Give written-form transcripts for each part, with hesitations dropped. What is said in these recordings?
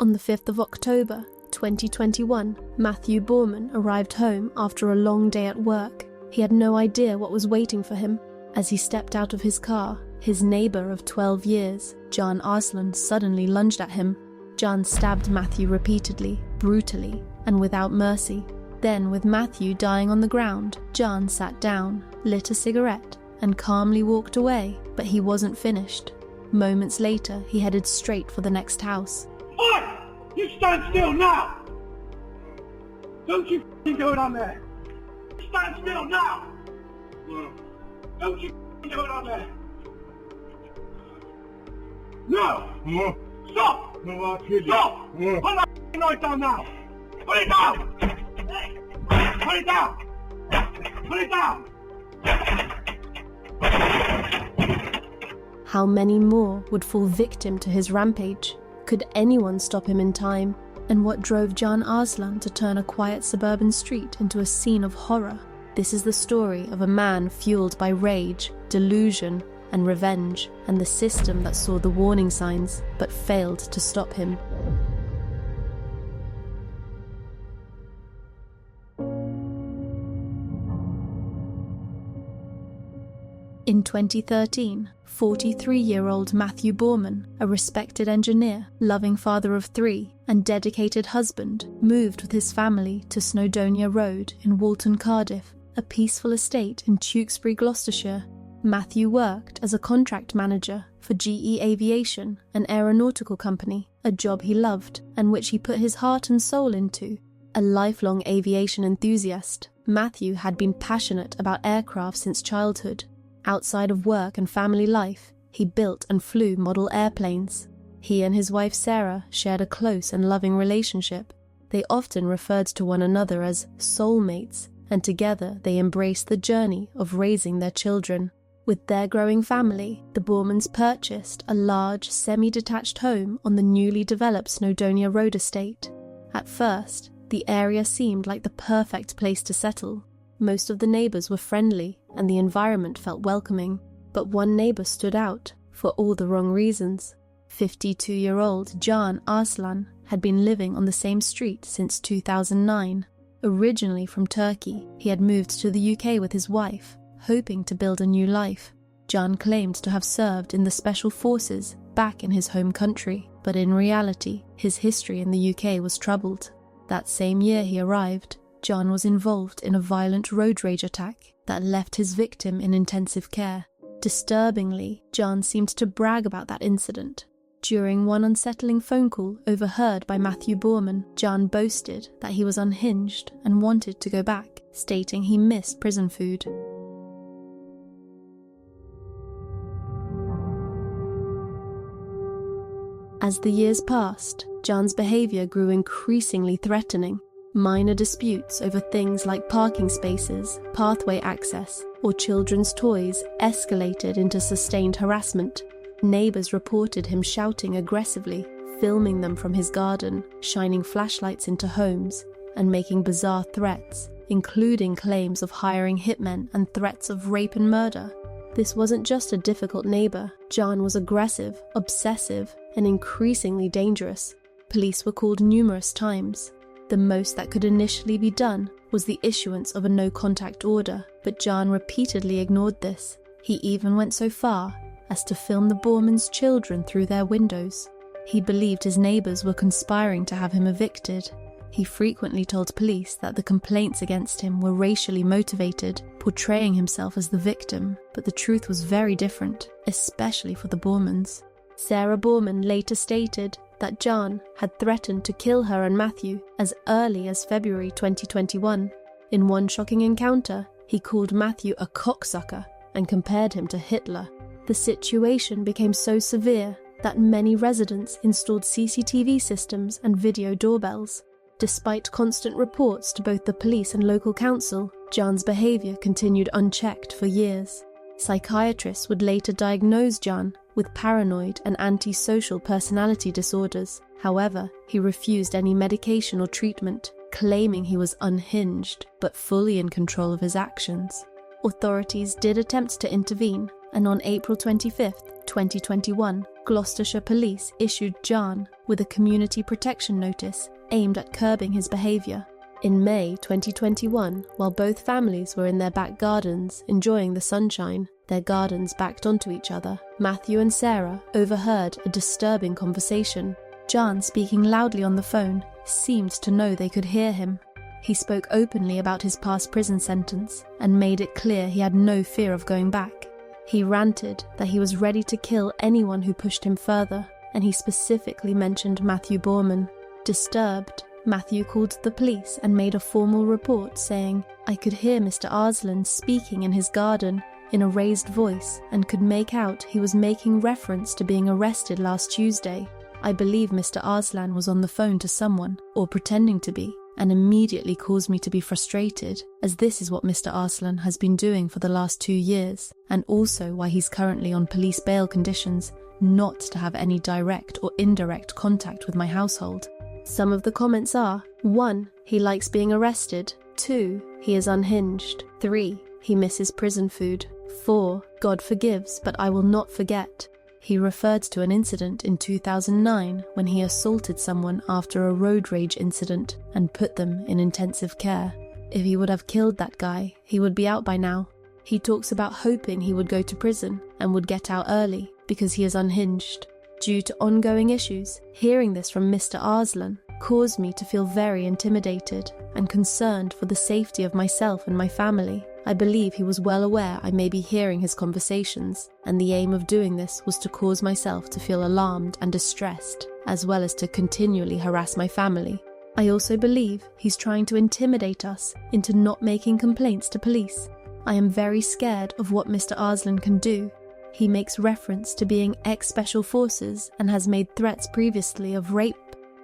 On the 5th of October, 2021, Matthew Boorman arrived home after a long day at work. He had no idea what was waiting for him. As he stepped out of his car, his neighbour of 12 years, Can Arslan, suddenly lunged at him. Can stabbed Matthew repeatedly, brutally, and without mercy. Then, with Matthew dying on the ground, Can sat down, lit a cigarette, and calmly walked away, but he wasn't finished. Moments later, he headed straight for the next house. Oi! You stand still now! Don't you f***ing do it on there! Stand still now! Don't you f***ing do it on there! No! Stop! No, I'll kill you. Stop! Put that f***ing knife down now! Put it down! Put it down! Put it down! How many more would fall victim to his rampage? Could anyone stop him in time? And what drove Can Arslan to turn a quiet suburban street into a scene of horror? This is the story of a man fueled by rage, delusion, and revenge, and the system that saw the warning signs but failed to stop him. In 2013, 43-year-old Matthew Boorman, a respected engineer, loving father of 3, and dedicated husband, moved with his family to Snowdonia Road in Walton, Cardiff, a peaceful estate in Tewkesbury, Gloucestershire. Matthew worked as a contract manager for GE Aviation, an aeronautical company, a job he loved and which he put his heart and soul into. A lifelong aviation enthusiast, Matthew had been passionate about aircraft since childhood. Outside of work and family life, he built and flew model airplanes. He and his wife Sarah shared a close and loving relationship. They often referred to one another as soulmates, and together they embraced the journey of raising their children. With their growing family, the Boormans purchased a large, semi-detached home on the newly developed Snowdonia Road estate. At first, the area seemed like the perfect place to settle. Most of the neighbours were friendly, and the environment felt welcoming. But one neighbour stood out, for all the wrong reasons. 52-year-old Can Arslan had been living on the same street since 2009. Originally from Turkey, he had moved to the UK with his wife, hoping to build a new life. Can claimed to have served in the Special Forces back in his home country, but in reality, his history in the UK was troubled. That same year he arrived, Can was involved in a violent road rage attack that left his victim in intensive care. Disturbingly, Can seemed to brag about that incident. During one unsettling phone call overheard by Matthew Boorman, Can boasted that he was unhinged and wanted to go back, stating he missed prison food. As the years passed, Can's behaviour grew increasingly threatening. Minor disputes over things like parking spaces, pathway access, or children's toys escalated into sustained harassment. Neighbours reported him shouting aggressively, filming them from his garden, shining flashlights into homes, and making bizarre threats, including claims of hiring hitmen and threats of rape and murder. This wasn't just a difficult neighbour. Can was aggressive, obsessive, and increasingly dangerous. Police were called numerous times. The most that could initially be done was the issuance of a no-contact order, but Can repeatedly ignored this. He even went so far as to film the Boormans' children through their windows. He believed his neighbours were conspiring to have him evicted. He frequently told police that the complaints against him were racially motivated, portraying himself as the victim, but the truth was very different, especially for the Boormans. Sarah Boorman later stated that Can had threatened to kill her and Matthew as early as February 2021. In one shocking encounter, he called Matthew a cocksucker and compared him to Hitler. The situation became so severe that many residents installed CCTV systems and video doorbells. Despite constant reports to both the police and local council, Can's behaviour continued unchecked for years. Psychiatrists would later diagnose Can with paranoid and antisocial personality disorders. However, he refused any medication or treatment, claiming he was unhinged but fully in control of his actions. Authorities did attempt to intervene, and on April 25, 2021, Gloucestershire Police issued Can with a community protection notice aimed at curbing his behaviour. In May 2021, while both families were in their back gardens enjoying the sunshine, their gardens backed onto each other, Matthew and Sarah overheard a disturbing conversation. Can, speaking loudly on the phone, seemed to know they could hear him. He spoke openly about his past prison sentence and made it clear he had no fear of going back. He ranted that he was ready to kill anyone who pushed him further, and he specifically mentioned Matthew Boorman. Disturbed, Matthew called the police and made a formal report saying, "I could hear Mr. Arslan speaking in his garden in a raised voice and could make out he was making reference to being arrested last Tuesday. I believe Mr. Arslan was on the phone to someone, or pretending to be, and immediately caused me to be frustrated, as this is what Mr. Arslan has been doing for the last 2 years, and also why he's currently on police bail conditions, not to have any direct or indirect contact with my household." Some of the comments are: 1. He likes being arrested. 2. He is unhinged. 3. He misses prison food. 4. God forgives, but I will not forget. He referred to an incident in 2009 when he assaulted someone after a road rage incident and put them in intensive care. If he would have killed that guy, he would be out by now. He talks about hoping he would go to prison and would get out early because he is unhinged. Due to ongoing issues, hearing this from Mr. Arslan caused me to feel very intimidated and concerned for the safety of myself and my family. I believe he was well aware I may be hearing his conversations, and the aim of doing this was to cause myself to feel alarmed and distressed, as well as to continually harass my family. I also believe he's trying to intimidate us into not making complaints to police. I am very scared of what Mr. Arslan can do. He makes reference to being ex-special forces and has made threats previously of rape.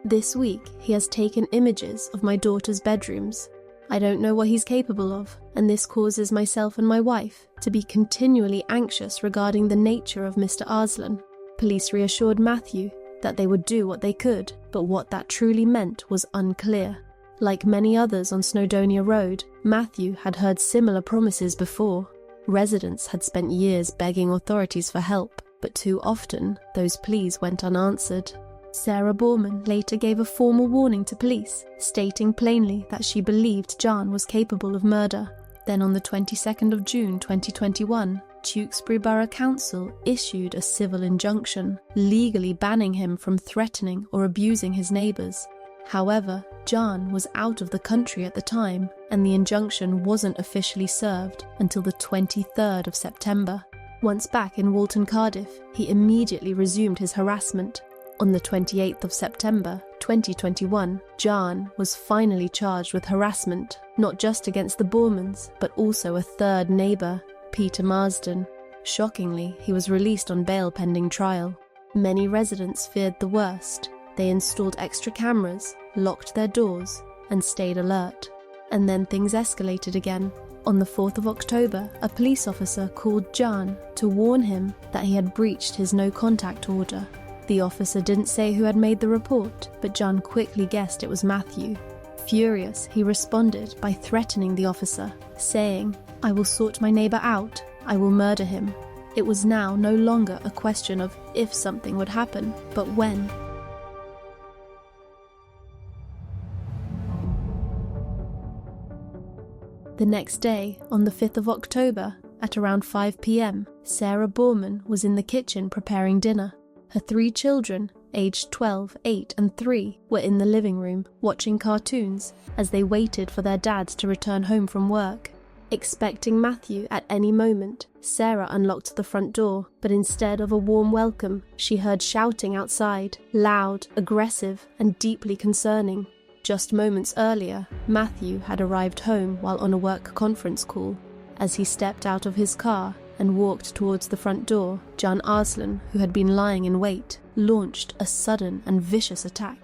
This week, he has taken images of my daughter's bedrooms. I don't know what he's capable of, and this causes myself and my wife to be continually anxious regarding the nature of Mr. Arslan. Police reassured Matthew that they would do what they could, but what that truly meant was unclear. Like many others on Snowdonia Road, Matthew had heard similar promises before. Residents had spent years begging authorities for help, but too often those pleas went unanswered. Sarah Boorman later gave a formal warning to police, stating plainly that she believed Can was capable of murder. Then on the 22nd of June 2021, Tewkesbury Borough Council issued a civil injunction, legally banning him from threatening or abusing his neighbours. However, Can was out of the country at the time, and the injunction wasn't officially served until the 23rd of September. Once back in Walton, Cardiff, he immediately resumed his harassment. On the 28th of September 2021, Can was finally charged with harassment, not just against the Boormans, but also a third neighbour, Peter Marsden. Shockingly, he was released on bail pending trial. Many residents feared the worst. They installed extra cameras, locked their doors, and stayed alert. And then things escalated again. On the 4th of October, a police officer called Can to warn him that he had breached his no-contact order. The officer didn't say who had made the report, but Can quickly guessed it was Matthew. Furious, he responded by threatening the officer, saying, "I will sort my neighbour out, I will murder him." It was now no longer a question of if something would happen, but when. The next day, on the 5th of October, at around 5 p.m, Sarah Boorman was in the kitchen preparing dinner. Her 3 children, aged 12, 8 and 3, were in the living room, watching cartoons, as they waited for their dad to return home from work. Expecting Matthew at any moment, Sarah unlocked the front door, but instead of a warm welcome, she heard shouting outside, loud, aggressive, and deeply concerning. Just moments earlier, Matthew had arrived home while on a work conference call. As he stepped out of his car and walked towards the front door, Can Arslan, who had been lying in wait, launched a sudden and vicious attack.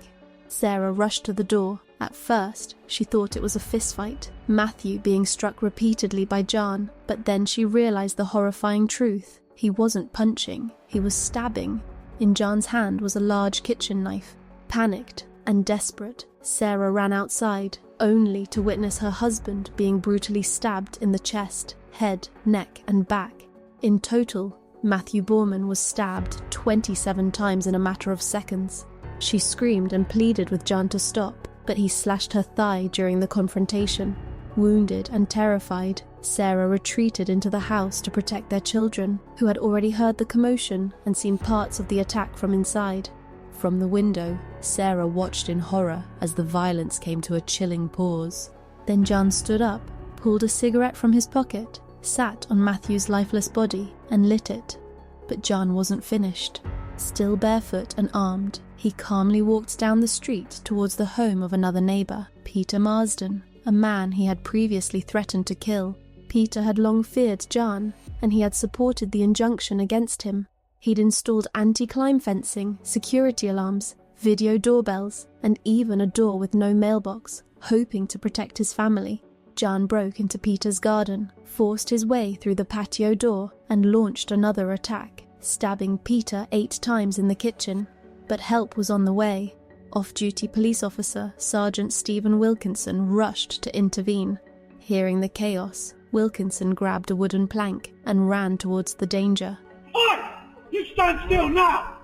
Sarah rushed to the door. At first, she thought it was a fistfight, Matthew being struck repeatedly by Can, but then she realised the horrifying truth. He wasn't punching, he was stabbing. In Can's hand was a large kitchen knife. Panicked and desperate, Sarah ran outside, only to witness her husband being brutally stabbed in the chest, head, neck and back. In total, Matthew Boorman was stabbed 27 times in a matter of seconds. She screamed and pleaded with Can to stop, but he slashed her thigh during the confrontation. Wounded and terrified, Sarah retreated into the house to protect their children, who had already heard the commotion and seen parts of the attack from inside. From the window, Sarah watched in horror as the violence came to a chilling pause. Then Can stood up, pulled a cigarette from his pocket, sat on Matthew's lifeless body, and lit it. But Can wasn't finished. Still barefoot and armed, he calmly walked down the street towards the home of another neighbour, Peter Marsden, a man he had previously threatened to kill. Peter had long feared Can, and he had supported the injunction against him. He'd installed anti-climb fencing, security alarms, video doorbells, and even a door with no mailbox, hoping to protect his family. Can broke into Peter's garden, forced his way through the patio door, and launched another attack, stabbing Peter 8 times in the kitchen. But help was on the way. Off-duty police officer Sergeant Stephen Wilkinson rushed to intervene. Hearing the chaos, Wilkinson grabbed a wooden plank and ran towards the danger. Oi! You stand still now!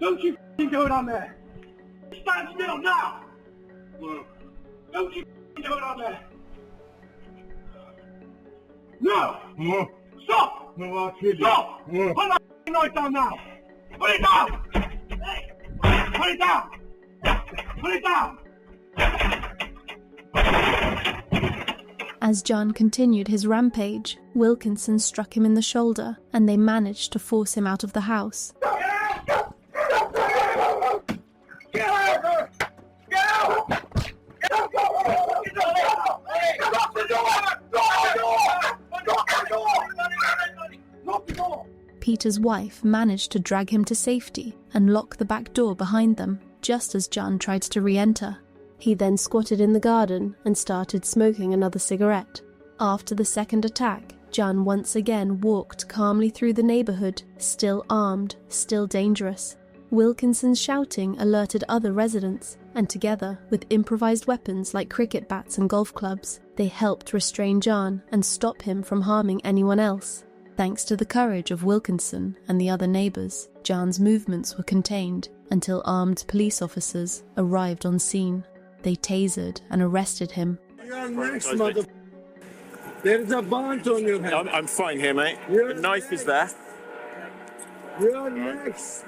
Don't you f***ing do it on there! Stand still now! Don't you f***ing do it on there! No! Stop! No, I'll kill you. Stop! Put that f***ing knife down now! Put it down! Put it down! Put it down! As Can continued his rampage, Wilkinson struck him in the shoulder, and they managed to force him out of the house. Peter's wife managed to drag him to safety and lock the back door behind them, just as Can tried to re-enter. He then squatted in the garden and started smoking another cigarette. After the second attack, Can once again walked calmly through the neighbourhood, still armed, still dangerous. Wilkinson's shouting alerted other residents, and together, with improvised weapons like cricket bats and golf clubs, they helped restrain Can and stop him from harming anyone else. Thanks to the courage of Wilkinson and the other neighbours, Can's movements were contained until armed police officers arrived on scene. They tasered and arrested him. You're next, mother. There's a bond on your head. I'm fine here, mate. The knife is there. You're next.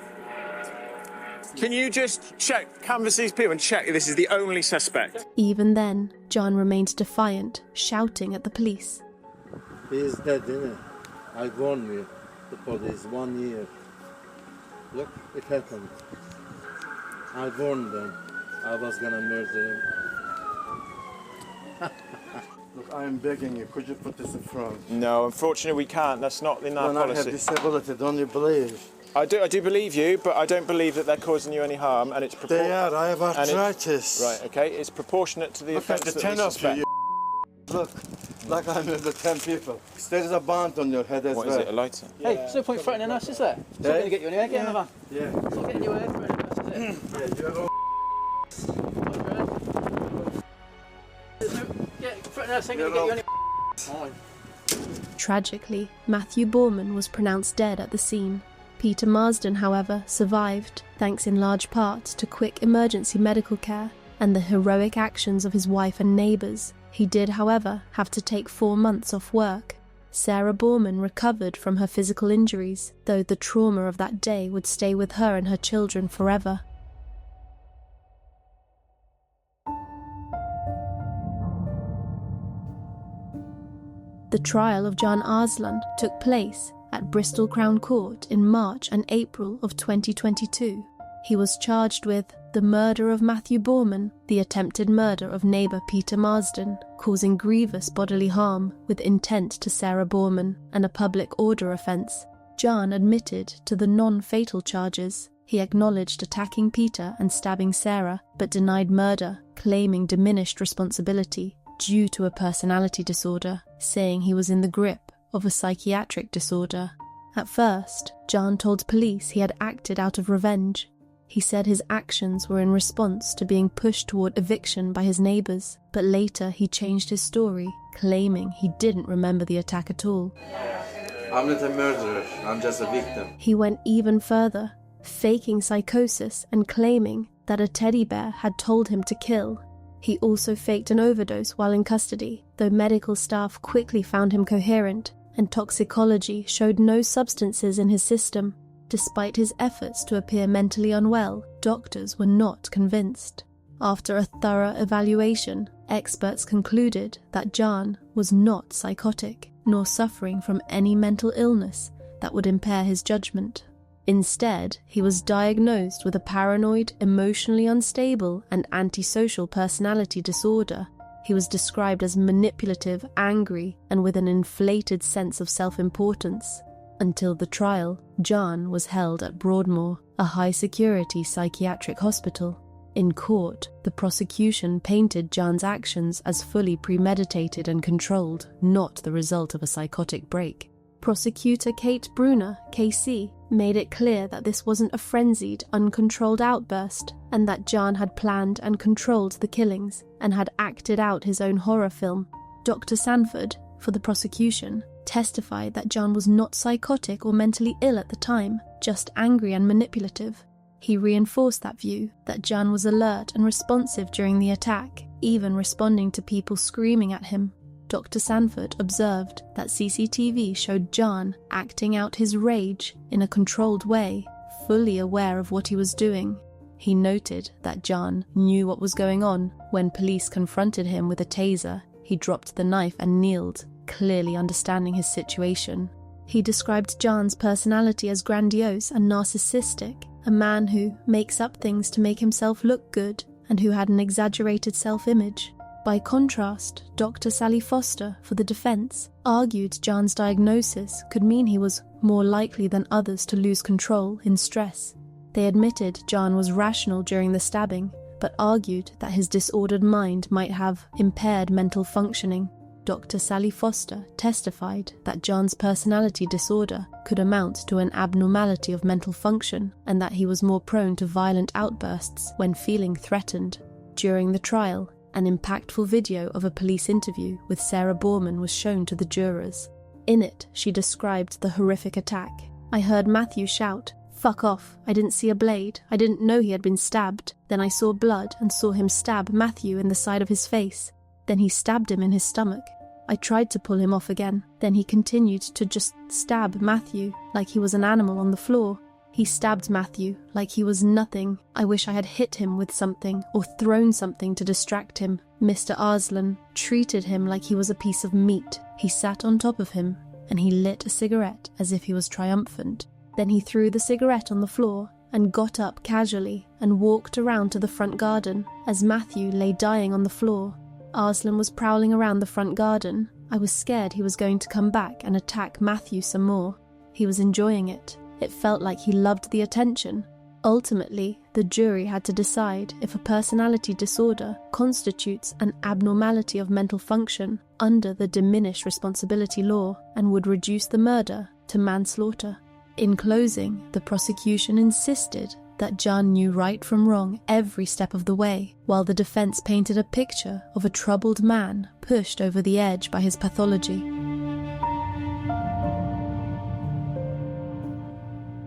Can you just canvass these people and check if this is the only suspect? Even then, Can remained defiant, shouting at the police. He is dead, isn't it? I warned you, the police, 1 year. Look, it happened. I warned them. I was gonna murder him. Look, I'm begging you, could you put this in front? No, unfortunately we can't. That's not in our policy. I have disability, don't you believe? I do believe you, but I don't believe that they're causing you any harm, and it's They are, I have arthritis. Right, okay, it's proportionate to the offence that we suspect. Look, like I murdered 10 people. There is a bond on your head as well. What is it, a lighter? Hey, there's no point threatening us, is there? It's not going to get you anywhere. Get in the van. Yeah. It's not getting you anywhere threatening us, is it? Yeah, you have all Threatening us ain't going to get you anywhere. Tragically, Matthew Boorman was pronounced dead at the scene. Peter Marsden, however, survived, thanks in large part to quick emergency medical care and the heroic actions of his wife and neighbours. He did, however, have to take 4 months off work. Sarah Boorman recovered from her physical injuries, though the trauma of that day would stay with her and her children forever. The trial of Can Arslan took place at Bristol Crown Court in March and April of 2022. He was charged with the murder of Matthew Boorman, the attempted murder of neighbour Peter Marsden, causing grievous bodily harm with intent to Sarah Boorman, and a public order offence. Can admitted to the non-fatal charges. He acknowledged attacking Peter and stabbing Sarah, but denied murder, claiming diminished responsibility due to a personality disorder, saying he was in the grip of a psychiatric disorder. At first, Can told police he had acted out of revenge. He said his actions were in response to being pushed toward eviction by his neighbours, but later he changed his story, claiming he didn't remember the attack at all. I'm not a murderer, I'm just a victim. He went even further, faking psychosis and claiming that a teddy bear had told him to kill. He also faked an overdose while in custody, though medical staff quickly found him coherent and toxicology showed no substances in his system. Despite his efforts to appear mentally unwell, doctors were not convinced. After a thorough evaluation, experts concluded that Can was not psychotic, nor suffering from any mental illness that would impair his judgment. Instead, he was diagnosed with a paranoid, emotionally unstable, and antisocial personality disorder. He was described as manipulative, angry, and with an inflated sense of self-importance. Until the trial, Can was held at Broadmoor, a high-security psychiatric hospital. In court, the prosecution painted Can's actions as fully premeditated and controlled, not the result of a psychotic break. Prosecutor Kate Bruner, KC, made it clear that this wasn't a frenzied, uncontrolled outburst, and that Can had planned and controlled the killings, and had acted out his own horror film. Dr. Sanford, for the prosecution, testified that Can was not psychotic or mentally ill at the time, just angry and manipulative. He reinforced that view, that Can was alert and responsive during the attack, even responding to people screaming at him. Dr. Sanford observed that CCTV showed Can acting out his rage in a controlled way, fully aware of what he was doing. He noted that Can knew what was going on. When police confronted him with a taser, he dropped the knife and kneeled, clearly understanding his situation. He described Can's personality as grandiose and narcissistic, a man who makes up things to make himself look good and who had an exaggerated self-image. By contrast, Dr. Sally Foster, for the defense, argued Can's diagnosis could mean he was more likely than others to lose control in stress. They admitted Can was rational during the stabbing, but argued that his disordered mind might have impaired mental functioning. Dr. Sally Foster testified that Can's personality disorder could amount to an abnormality of mental function and that he was more prone to violent outbursts when feeling threatened. During the trial, an impactful video of a police interview with Sarah Boorman was shown to the jurors. In it, she described the horrific attack. "I heard Matthew shout, 'Fuck off, I didn't see a blade, I didn't know he had been stabbed. Then I saw blood and saw him stab Matthew in the side of his face. Then he stabbed him in his stomach. I tried to pull him off again. Then he continued to just stab Matthew like he was an animal on the floor. He stabbed Matthew like he was nothing. I wish I had hit him with something or thrown something to distract him. Mr. Arslan treated him like he was a piece of meat. He sat on top of him and he lit a cigarette as if he was triumphant. Then he threw the cigarette on the floor and got up casually and walked around to the front garden as Matthew lay dying on the floor. Arslan was prowling around the front garden. I was scared he was going to come back and attack Matthew some more. He was enjoying it. It felt like he loved the attention. Ultimately, the jury had to decide if a personality disorder constitutes an abnormality of mental function under the diminished responsibility law and would reduce the murder to manslaughter. In closing, the prosecution insisted that Can knew right from wrong every step of the way, while the defense painted a picture of a troubled man pushed over the edge by his pathology.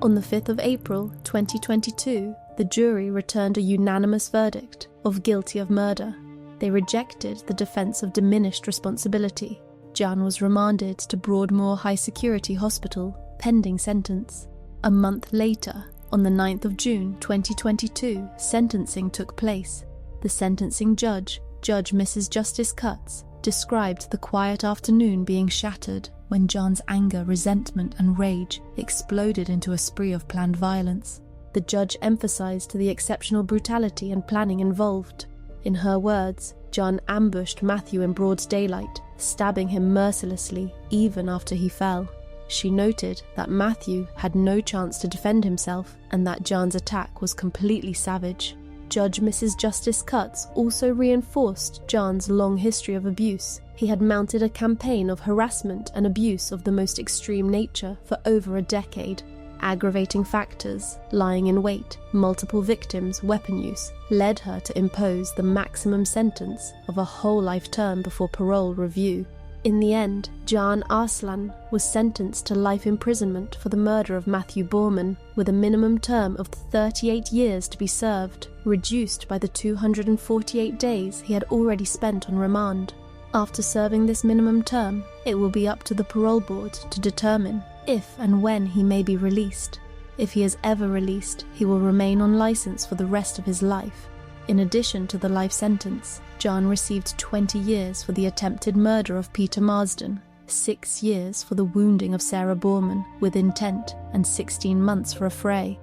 On the 5th of April 2022, the jury returned a unanimous verdict of guilty of murder. They rejected the defense of diminished responsibility. Can was remanded to Broadmoor High Security Hospital, pending sentence. A month later, on the 9th of June 2022, sentencing took place. The sentencing judge, Judge Mrs. Justice Cutts, described the quiet afternoon being shattered when Can's anger, resentment and rage exploded into a spree of planned violence. The judge emphasized the exceptional brutality and planning involved. In her words, Can ambushed Matthew in broad daylight, stabbing him mercilessly even after he fell. She noted that Matthew had no chance to defend himself and that Can's attack was completely savage. Judge Mrs. Justice Cutts also reinforced Can's long history of abuse. He had mounted a campaign of harassment and abuse of the most extreme nature for over a decade. Aggravating factors, lying in wait, multiple victims, weapon use, led her to impose the maximum sentence of a whole life term before parole review. In the end, Can Arslan was sentenced to life imprisonment for the murder of Matthew Boorman, with a minimum term of 38 years to be served, reduced by the 248 days he had already spent on remand. After serving this minimum term, it will be up to the parole board to determine if and when he may be released. If he is ever released, he will remain on license for the rest of his life. In addition to the life sentence, Can received 20 years for the attempted murder of Peter Marsden, 6 years for the wounding of Sarah Boorman with intent, and 16 months for a fray.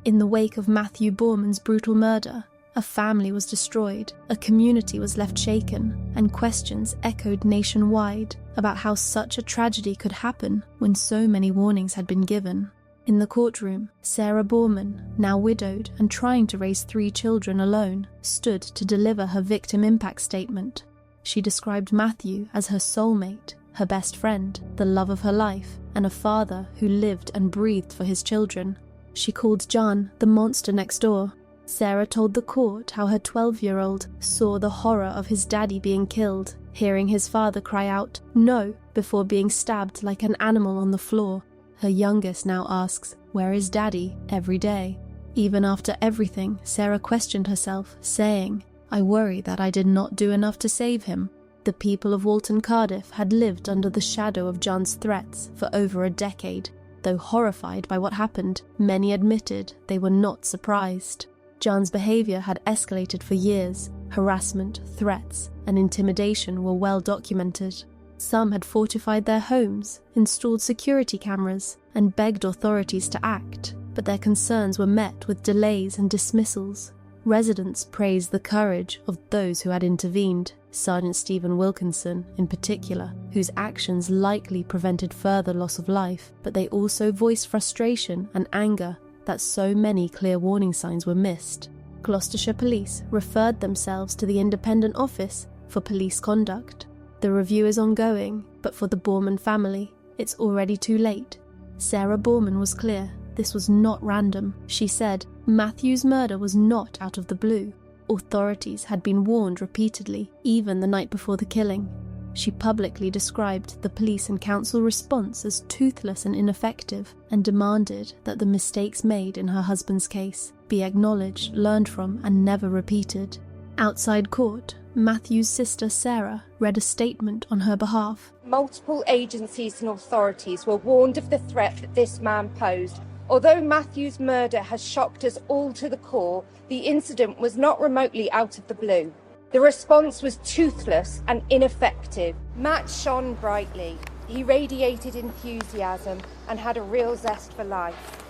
In the wake of Matthew Boorman's brutal murder, a family was destroyed, a community was left shaken, and questions echoed nationwide about how such a tragedy could happen when so many warnings had been given. In the courtroom, Sarah Boorman, now widowed and trying to raise 3 children alone, stood to deliver her victim impact statement. She described Matthew as her soulmate, her best friend, the love of her life, and a father who lived and breathed for his children. She called Can the monster next door. Sarah told the court how her 12-year-old saw the horror of his daddy being killed, hearing his father cry out, "No," before being stabbed like an animal on the floor. Her youngest now asks, "Where is Daddy?" every day. Even after everything, Sarah questioned herself, saying, "I worry that I did not do enough to save him." The people of Walton Cardiff had lived under the shadow of Can's threats for over a decade. Though horrified by what happened, many admitted they were not surprised. Can's behaviour had escalated for years. Harassment, threats, and intimidation were well documented. Some had fortified their homes, installed security cameras, and begged authorities to act, but their concerns were met with delays and dismissals. Residents praised the courage of those who had intervened, Sergeant Stephen Wilkinson in particular, whose actions likely prevented further loss of life, but they also voiced frustration and anger that so many clear warning signs were missed. Gloucestershire Police referred themselves to the Independent Office for Police Conduct. The review is ongoing, but for the Boorman family, it's already too late. Sarah Boorman was clear. This was not random. She said Matthew's murder was not out of the blue. Authorities had been warned repeatedly, even the night before the killing. She publicly described the police and council response as toothless and ineffective, and demanded that the mistakes made in her husband's case be acknowledged, learned from, and never repeated. Outside court, Matthew's sister Sarah read a statement on her behalf. Multiple agencies and authorities were warned of the threat that this man posed. Although Matthew's murder has shocked us all to the core, the incident was not remotely out of the blue. The response was toothless and ineffective. Matt shone brightly. He radiated enthusiasm and had a real zest for life.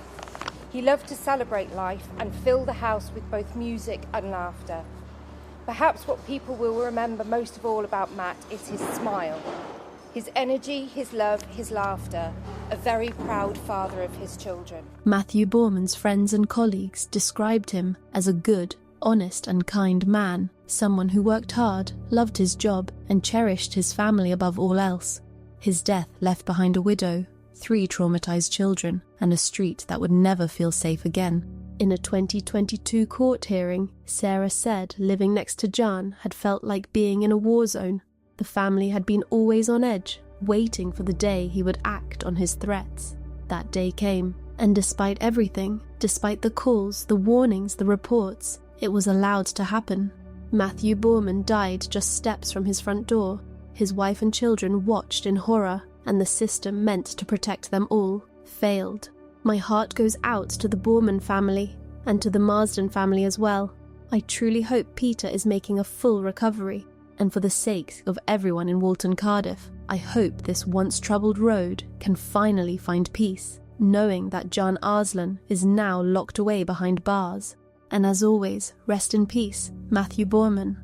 He loved to celebrate life and fill the house with both music and laughter. Perhaps what people will remember most of all about Matt is his smile, his energy, his love, his laughter, a very proud father of his children. Matthew Boorman's friends and colleagues described him as a good, honest and kind man, someone who worked hard, loved his job, and cherished his family above all else. His death left behind a widow, 3 traumatized children, and a street that would never feel safe again. In a 2022 court hearing, Sarah said living next to Can had felt like being in a war zone. The family had been always on edge, waiting for the day he would act on his threats. That day came, and despite everything, despite the calls, the warnings, the reports, it was allowed to happen. Matthew Boorman died just steps from his front door. His wife and children watched in horror, and the system meant to protect them all failed. My heart goes out to the Boorman family, and to the Marsden family as well. I truly hope Peter is making a full recovery, and for the sake of everyone in Walton Cardiff, I hope this once troubled road can finally find peace, knowing that Can Arslan is now locked away behind bars. And as always, rest in peace, Matthew Boorman.